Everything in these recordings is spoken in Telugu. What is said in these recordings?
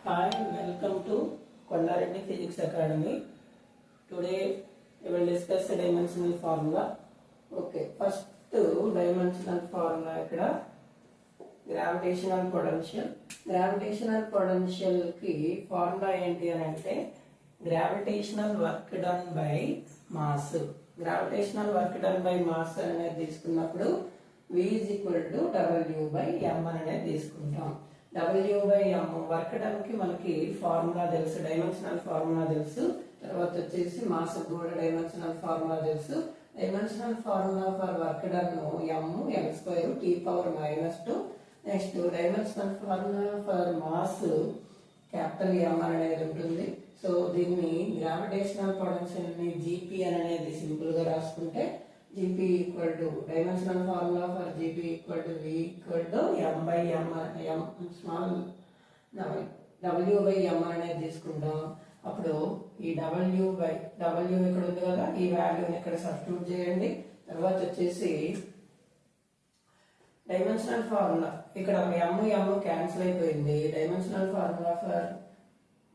Hi, welcome to Kondareddy Physics Academy. Today we will discuss the dimensional formula. Okay, first dimensional formula ikkada gravitational potential. Gravitational potential ki formula enti ante gravitational work done by mass. Gravitational work done by mass అనేది తీసుకున్నప్పుడు V is equal to W by M అనేది తీసుకుంటాం. W by M work done కి మనకి ఫార్ములా తెలుసు, డైమెన్షనల్ ఫార్ములా తెలుసు. తర్వాత వచ్చేసి మాస్ కూడా డైమెన్షనల్ ఫార్ములా తెలుసు. Dimensional formula for work done M L² T⁻⁻². Next dimensional formula for mass capital M అనేది ఉంటుంది. సో దీన్ని గ్రావిటేషనల్ పొటెన్షియల్ ని GP అనేది సింపుల్ గా రాసుకుంటే GP equal to dimensional formula for GP equal to V equal to M by M small W by M అనేది తీసుకుంటాం. అప్పుడు ఈ W ఇక్కడ ఉంది కదా, ఈ వాల్యూని ఇక్కడ సబ్స్టిట్యూట్ చేయండి. తర్వాత వచ్చేసి డైమెన్షనల్ ఫార్ములా ఇక్కడ M క్యాన్సిల్ అయిపోయింది. Dimensional formula for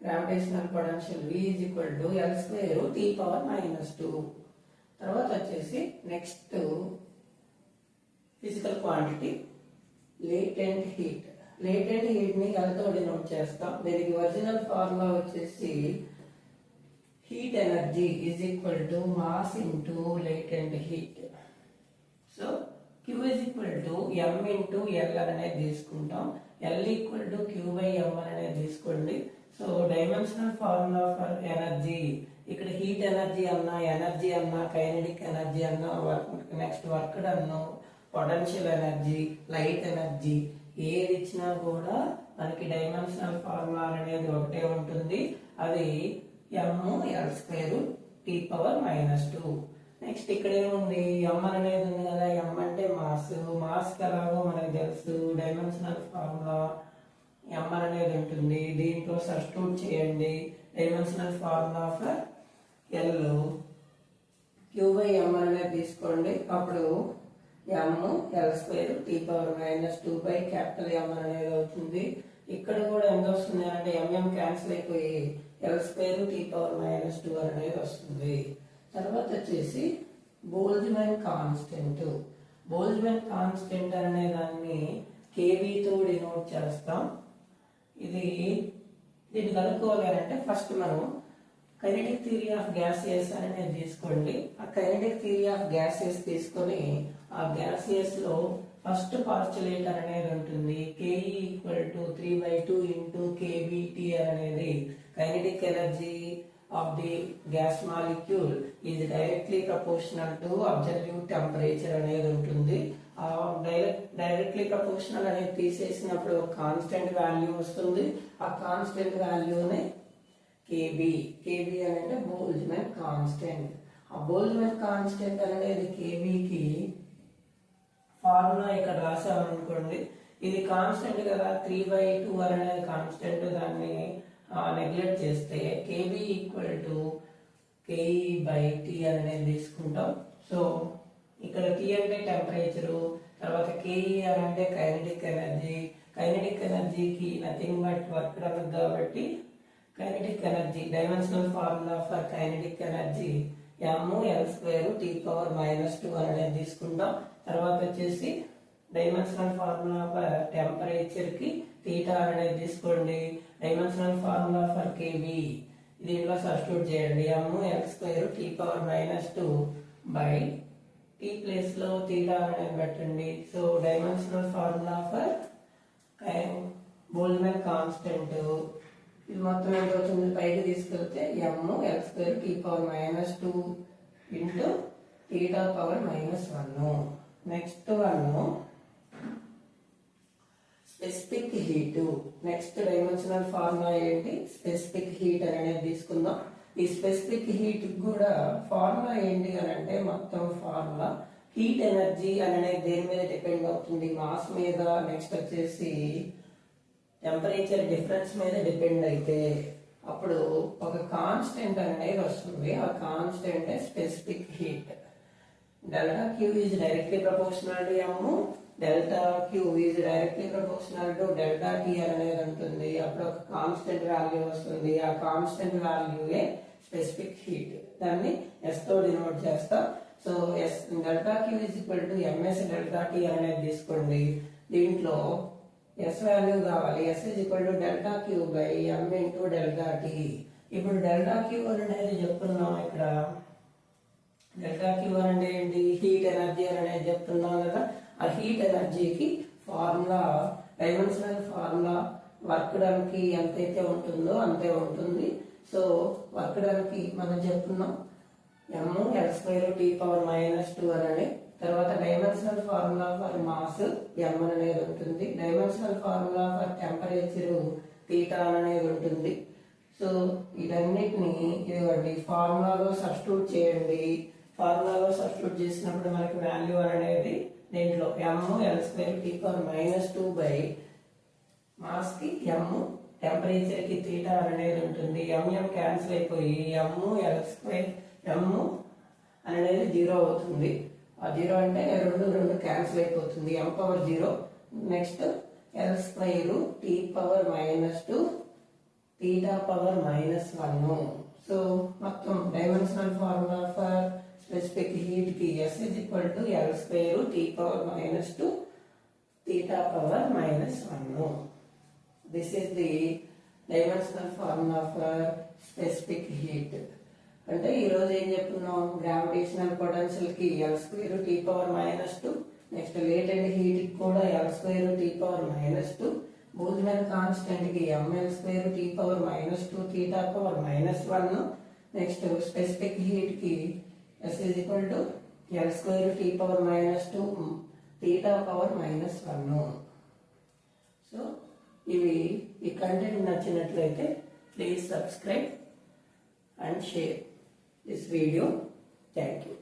gravitational potential V is equal to L² T⁻⁻². తర్వాత వచ్చేసి next physical quantity latent heat. Latent heat ని L తో డినోట్ చేస్తాం. దీనికి ఒరిజినల్ ఫార్ములా వచ్చేసి heat energy is equal to mass into latent heat. So Q is equal to M into L అనేది తీసుకుంటాం. L equal to Q by M అనేది తీసుకోండి. So dimensional formula for energy ఇక్కడ హీట్ ఎనర్జీ అన్నా కైనెటిక్ ఎనర్జీ అన్నా next work done potential energy light energy ఏది ఇచ్చినా కూడా మనకి డైమెన్షనల్ ఫార్ములా అనేది ఒకటే ఉంటుంది. అది ML² T⁻⁻². నెక్స్ట్ ఇక్కడ ఏముంది M అనేది ఉంది కదా, M అంటే మాస్ ఎలాగో మనకి తెలుసు. డైమెన్షనల్ ఫార్ములా M అనేది ఉంటుంది. దీంట్లో సబ్స్టిట్యూట్ చేయండి. Dimensional formula for L Q by M అనేది తీసుకోండి. అప్పుడు ML² T⁻⁻² by capital M అనేది అవుతుంది. ఇక్కడ కూడా ఎంత వస్తుంది అంటే MM క్యాన్సిల్ అయిపోయి L² T⁻⁻² అనేది వస్తుంది. తర్వాత వచ్చేసి బోల్ట్జ్మాన్ కాన్స్టెంట్. బోల్ట్జ్మాన్ కాన్స్టెంట్ అనే దాన్ని kV తో డినోట్ చేస్తాం. దీన్ని కనుక్కోవాలి అంటే ఫస్ట్ మనం కైనెటిక్ థియరీ ఆఫ్ గ్యాసియస్ అనేది తీసుకోండి. ఆ కైనెటిక్ థియరీ ఆఫ్ గ్యాసియస్ తీసుకొని ఆ గ్యాసియస్ లో ఫస్ట్ పాస్టులేటర్ అనేది ఉంటుంది. KE equal to 3/2 into KBT అనేది kinetic energy of the gas molecule is directly proportional to absolute temperature అనేది ఉంటుంది. ఆ డైరెక్ట్లీ ప్రపోర్షనల్ అనేది తీసేసినప్పుడు కాన్స్టెంట్ వాల్యూ వస్తుంది. ఆ కాన్స్టెంట్ వాల్యూనే KB అంటే బోల్ట్జ్మాన్ కాన్స్టెంట్. ఆ బోల్ట్జ్మాన్ కాన్స్టెంట్ అనేది KBకి ఫార్ములా ఇక్కడ రాసామనుకోండి. ఇది కాన్స్టెంట్ కదా, 3/2 అనేది కాన్స్టెంట్. దాన్ని నెగ్లెక్ట్ చేస్తే KB ఈక్వల్ టు KE/T అనేది తీసుకుంటాం. సో ఇక్కడ T అంటే టెంపరేచరు, తర్వాత KE అంటే కైనెటిక్ ఎనర్జీ. కైనెటిక్ ఎనర్జీకి నథింగ్ బట్ వర్క్ డన్ కాబట్టి kinetic energy dimensional formula for kinetic energy ML² T⁻⁻² అనేది తీసుకుంటాం. తర్వాత వచ్చేసి డైమెన్షనల్ ఫార్ములా ఫర్ టెంపరేచర్ కి తీటా అనేది తీసుకోండి. డైమెన్షనల్ ఫార్ములా ఫర్ KB దీంట్లో సబ్స్టిట్యూట్ చేయండి. ML² T⁻⁻² by T place లో తీటా అనేది పెట్టండి. So dimensional formula for Boltzmann constant ఇది మొత్తం ఎంత వచ్చింది పైకి తీసుకెళ్తే ML² T⁻⁻² into θ⁻⁻1. Next specific heat. Next dimensional formula ఏంటి, స్పెసిఫిక్ హీట్ అనేది తీసుకుందాం. ఈ స్పెసిఫిక్ హీట్ కూడా ఫార్ములా ఏంటి అని అంటే మొత్తం ఫార్ములా హీట్ ఎనర్జీ అనేది దేని మీద డిపెండ్ అవుతుంది, మాస్ మీద. నెక్స్ట్ వచ్చేసి టెంపరేచర్ డిఫరెన్స్ మీద డిపెండ్ అయితే అప్పుడు ఒక కాన్స్టెంట్ అనేది వస్తుంది. ఆ constant specific heat. ΔQ is directly proportional to M, delta Q is directly proportional to delta T అనేది ఉంటుంది. అప్పుడు ఒక కాన్స్టెంట్ వాల్యూ వస్తుంది. ఆ కాన్స్టెంట్ వాల్యూయే స్పెసిఫిక్ హీట్. దాన్ని ఎస్ తో డినోట్ చేస్తాం. So S delta Q is equal to M S delta T అనేది తీసుకోండి. దీంట్లో ఎస్ వాల్యూ కావాలి. S is equal to delta Q by M into delta T. ఇప్పుడు డెల్టా క్యూ అనేది చెప్తున్నాం. ఇక్కడ డెల్టా క్యూ అంటే ఏంటి? హీట్ ఎనర్జీ అనేది చెప్తున్నాం కదా. ఆ హీట్ ఎనర్జీకి formula, dimensional formula work done కి ఎంతైతే ఉంటుందో అంతే ఉంటుంది. సో వర్క్ డన్ కి మనం చెప్తున్నాం m(L2T⁻⁻2) అని. తర్వాత dimensional formula for mass m అనేది ఉంటుంది. Dimensional formula for temperature theta అనేది ఉంటుంది. సో వీటన్నిటిని ఇదిగోండి ఫార్ములాలో సబ్స్టిట్యూట్ చేయండి. ఫార్ములాలో సబ్స్టిట్యూట్ చేసినప్పుడు మనకి వాల్యూ అనేది దీంట్లో m(L2T⁻⁻2) బై మాస్ కి m, టెంపరేచర్ కి తీటా అనేది ఉంటుంది. m క్యాన్సిల్ అయిపోయి m అనేది 0 అవుతుంది. ఆ 0 అంటే రెండు క్యాన్సిల్ అయిపోతుంది. m⁻0 next L2T⁻⁻2 θ⁻⁻1. సో మొత్తం dimensional formula for specific heat కి S is equal to L2T⁻⁻2 θ⁻⁻1. This is the dimensional formula for specific heat. అంటే ఈ రోజు ఏం చెప్పుకున్నాం? గ్రావిటేషనల్ పొటెన్షియల్ కి L2T⁻⁻2, నెక్స్ట్ లేటెంట్ హీట్ కి కూడా L2T⁻⁻2, బోల్ట్జ్మాన్ కాన్స్టెంట్ కి mL2T⁻⁻2 θ⁻⁻1, నెక్స్ట్ స్పెసిఫిక్ హీట్ కి S is equal to L2T⁻⁻2 θ⁻⁻1. So ఇవి ఈ కంటెంట్ నచ్చినట్లయితే please subscribe and share this video. Thank you.